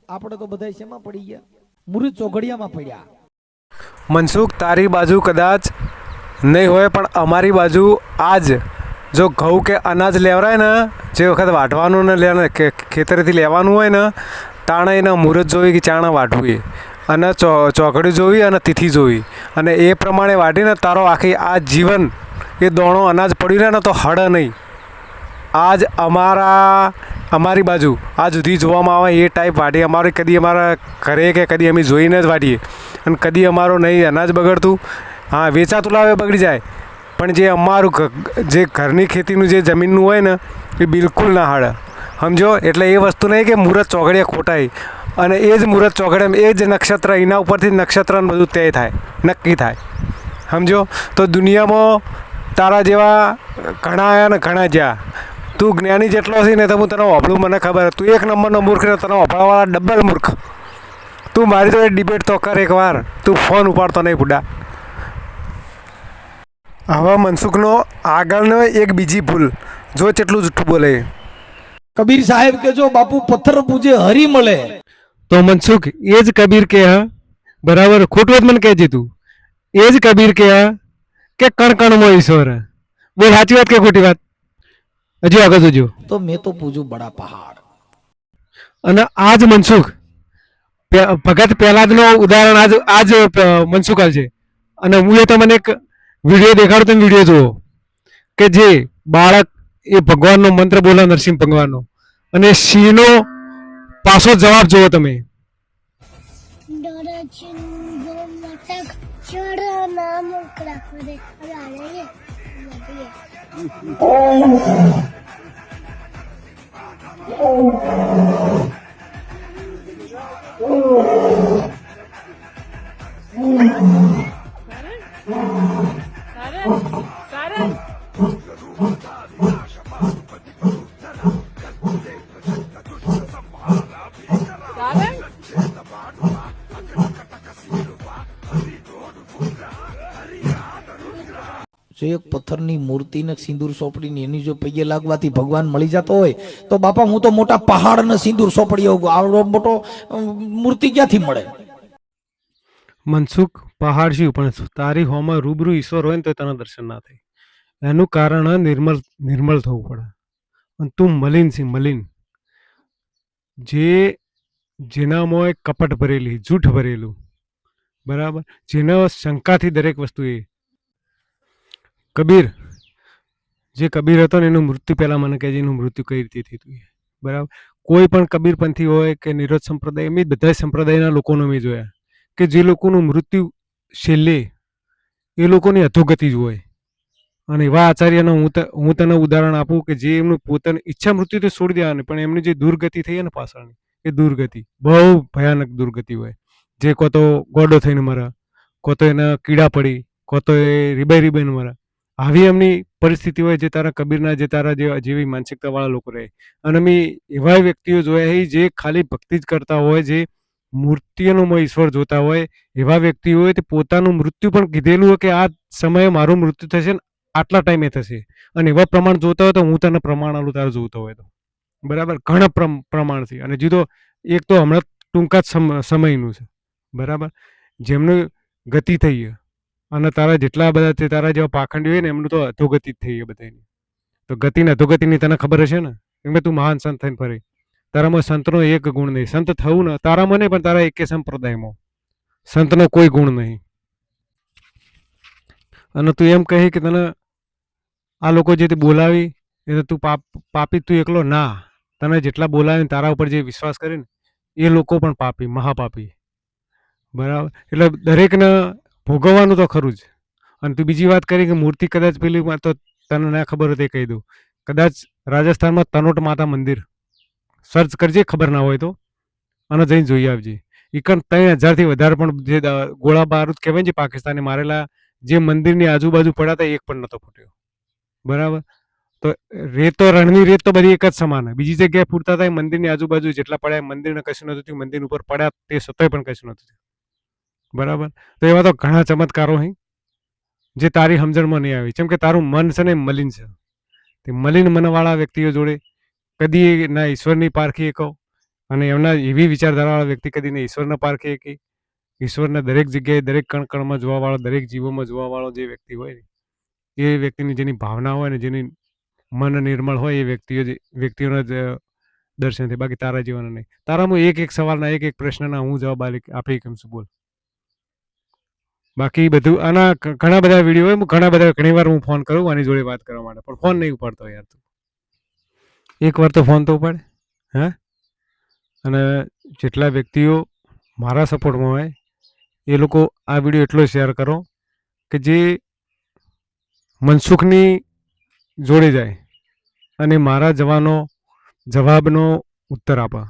આપણે તો બધા શેમાં પડી ગયા? મુરી ચોઘડિયામાં પડ્યા. મનસુખ, તારી બાજુ કદાચ નહીં હોય પણ અમારી બાજુ આજ જો ઘઉં કે અનાજ લેવરાય ને, જે વખત વાઢવાનું ને લે ખેતરેથી લેવાનું હોય ને, તાણે એને મુહૂર્ત જોવી કે ચાણે વાઢવું એ, અને ચોઘડી જોવી અને તિથિ જોવી, અને એ પ્રમાણે વાઢીને તારો આખી આ જીવન એ દોણો અનાજ પડ્યું રહે ને તો હળ નહીં. આજ અમારી બાજુ આ સુધી જોવામાં આવે એ ટાઈપ વાઢી અમારી કદી અમારા ઘરે કે કદી અમે જોઈને જ વાઢીએ, અને કદી અમારું નહીં અનાજ બગડતું. હા, વેચાતું લાવે બગડી જાય, પણ જે અમારું જે ઘરની ખેતીનું જે જમીનનું હોય ને એ બિલકુલ ના હાડે. સમજો? એટલે એ વસ્તુ નહીં કે મુહૂર્ત ચોઘડિયા ખોટાય, અને એ જ મુહૂર્ત ચોઘડિયા એ જ નક્ષત્ર, એના ઉપરથી નક્ષત્રને બધું તય થાય, નક્કી થાય. સમજો? તો દુનિયામાં તારા જેવા ઘણા આવ્યા ને ઘણા જ્યાં. તું જ્ઞાની જેટલો છે ને તો હું તને વાપરું, મને ખબર. તું એક નંબરનો મૂર્ખ ને તને વાપરવાવાળા ડબલ મૂર્ખ. તું મારી તો ડિબેટ તો કર એકવાર. તું ફોન ઉપાડતો નહીં બુડા. હવે મનસુખનો આગળનો એક બીજી ભૂલ જો કેટલું જૂઠું બોલે. કબીર સાહેબ કે જો બાપુ પથ્થર પૂજે હરી મળે. તો મનસુખ એ જ કબીર કે હા, બરાબર? ખોટું જ મને કહેજે તું. એ જ કબીર કે હા કે કણ કણમાં ઈશ્વર. બોલ, સાચી વાત કે ખોટી વાત? હજુ આગળ જોજો. તો મેં તો પૂજું બડા પહાડ. અને આજ મનસુખ ભગત પ્રહલાદનો ઉદાહરણ આજ મનસુખ છે. અને હું એ તમને એક વિડીયો દેખાડું, તમે વિડીયો જુઓ કે જે બાળક એ ભગવાનનો મંત્ર બોલે, નરસિંહ ભગવાનનો, અને સિંહનો પાછો જવાબ જુઓ તમે. જો એક પથ્થરની મૂર્તિને સિંદૂર સોંપડીને એની જો પૈયે લાગવાથી ભગવાન મળી જતો હોય તો બાપા હું તો મોટા પહાડને સિંદૂર સોંપડી આવડો મોટો મૂર્તિ ક્યાંથી મળે? મનસુખ, પહાડ શું, પણ તારી હોમાં રૂબરૂ ઈશ્વર હોય ને તો તને દર્શન ના થાય. એનું કારણ નિર્મળ થવું પડે. અને તું મલિન છે, મલિન. જેનામાં કપટ ભરેલી, જૂઠ ભરેલું, બરાબર? જેના શંકાથી દરેક વસ્તુ એ કબીર, જે કબીર હતો ને એનું મૃત્યુ પહેલાં મને કહેજે, એનું મૃત્યુ કઈ રીતે થયું, બરાબર? કોઈ પણ કબીરપંથી હોય કે નિરોધ સંપ્રદાય, એમ બધા સંપ્રદાયના લોકોનો મેં જોયા કે જે લોકોનું મૃત્યુ છેલ્લે એ લોકોની અધોગતિ જ હોય. અને એવા આચાર્યનો હું તને ઉદાહરણ આપું કે જે એમનું પોતાની ઈચ્છા મૃત્યુ તો છોડી દેવાની, પણ એમની જે દુર્ગતિ થઈ ને પાછળની, એ દુર્ગતિ બહુ ભયાનક દુર્ગતિ હોય. જે કો તો ગોડો થઈને મરે, કો તો એને કીડા પડી, કો તો એ રીબાઈને મરે. આવી એમની પરિસ્થિતિ હોય જે તારા કબીરના, જે તારા જેવી માનસિકતાવાળા લોકો રહે. અને મેં એવા વ્યક્તિઓ જોયા છે જે ખાલી ભક્તિ જ કરતા હોય, જે મૂર્તિઓનો ઈશ્વર જોતા હોય. એવા વ્યક્તિઓ હોય તે પોતાનું મૃત્યુ પણ કીધેલું હોય કે આ સમયે મારું મૃત્યુ થશે ને આટલા ટાઈમે થશે, અને એવા પ્રમાણ જોતા હોય તો હું તને પ્રમાણ આલું તારે જોતો હોય તો, બરાબર? ઘણા પ્રમાણથી. અને જુદો એક તો હમણાં ટૂંકા જ સમયનું છે, બરાબર? જેમનું ગતિ થઈ છે, અને તારા જેટલા બધા તે તારા જેવા પાખંડી હોય ને એમનું તો અધોગતિ જ થઈ છે બધાની. તો ગતિને અધોગતિની તને ખબર હશે ને, કેમ કે તું મહાન સંત થઈને ફરી. તારામાં સંતનો એક ગુણ નહીં. સંત થવું ને તારામાં નહીં, પણ તારા એકે સંપ્રદાયમાં સંતનો કોઈ ગુણ નહીં. અને તું એમ કહે કે તને આ લોકો જે તે બોલાવી એ તો તું પાપી, તું એકલો ના. તને જેટલા બોલાવે તારા ઉપર જે વિશ્વાસ કરે ને એ લોકો પણ પાપી, મહાપાપી, બરાબર? એટલે દરેકને ભોગવવાનું તો ખરું જ. અને તું બીજી વાત કરી કે મૂર્તિ કદાચ પેલી તો તને ના ખબર હોય તે કહી દઉં. કદાચ રાજસ્થાનમાં તનોટ માતા મંદિર સર્ચ કરજે, ખબર ના હોય તો, અને જઈને જોઈ આવજે. એકન 3000થી વધારે પણ જે ગોળા બારૂદ કહેવાય ને જે પાકિસ્તાને મારેલા, જે મંદિરની આજુબાજુ પડ્યા હતા એક પણ નતો ફૂટ્યો, બરાબર? તો રેતો, રણની રેત તો બધી એક જ સમાન. બીજી જગ્યાએ ફૂટતા હતા, મંદિરની આજુબાજુ જેટલા પડ્યા, મંદિરને કશું નતું થયું, મંદિર ઉપર પડ્યા તે છતાંય પણ કશું નતું થયું, બરાબર? તો એવા તો ઘણા ચમત્કારો હી જે તારી સમજણમાં નહીં આવી. કેમ કે તારું મન છે ને મલિન છે. તે મલિન મનવાળા વ્યક્તિઓ જોડે કદી ના ઈશ્વરની પારખી કહો, અને એમના એવી વિચારધારાવાળા વ્યક્તિ કદીને ઈશ્વરના પારખે કે ઈશ્વરના દરેક જગ્યાએ દરેક કણકણમાં જોવાવાળો દરેક જીવોમાં જોવાવાળો જે વ્યક્તિ હોય ને એ વ્યક્તિની જેની ભાવના હોય ને જેની મન નિર્મળ હોય એ વ્યક્તિઓના જ દર્શન થાય, બાકી તારા જીવન નહીં. તારામાં એક સવાલના એક પ્રશ્નના હું જવાબ આપી કેમ છું, બોલ. બાકી બધું આના ઘણા બધા વિડીયો હોય, ઘણી વાર હું ફોન કરું આની જોડે વાત કરવા માટે, પણ ફોન નહીં ઉપાડતો યાર તું. એકવાર તો ફોન તો ઉપાડ. હે અને જેટલા વ્યક્તિઓ મારા સપોર્ટમાં હોય એ લોકો આ વિડીયો એટલો શેર કરો કે જે મનસુખની જોડે જાય અને મારા જવાબનો ઉત્તર આપા.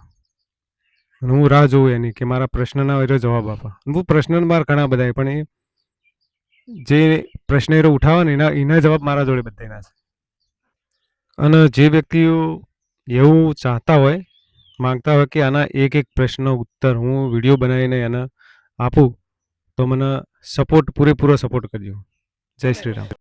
અને હું રાહ જોઉં એની કે મારા પ્રશ્નના એનો જવાબ આપા. હું પ્રશ્ન મારા ઘણા બધા પણ એ જે પ્રશ્ન એ ઉઠાવે ને એના જવાબ મારા જોડે બધાના છે. અને જે વ્યક્તિઓ એવું ચાહતા હોય, માંગતા હોય કે આના એક પ્રશ્નનો ઉત્તર હું વિડીયો બનાવીને એને આપું, તો મને પૂરેપૂરો સપોર્ટ કરજો. જય શ્રી રામ.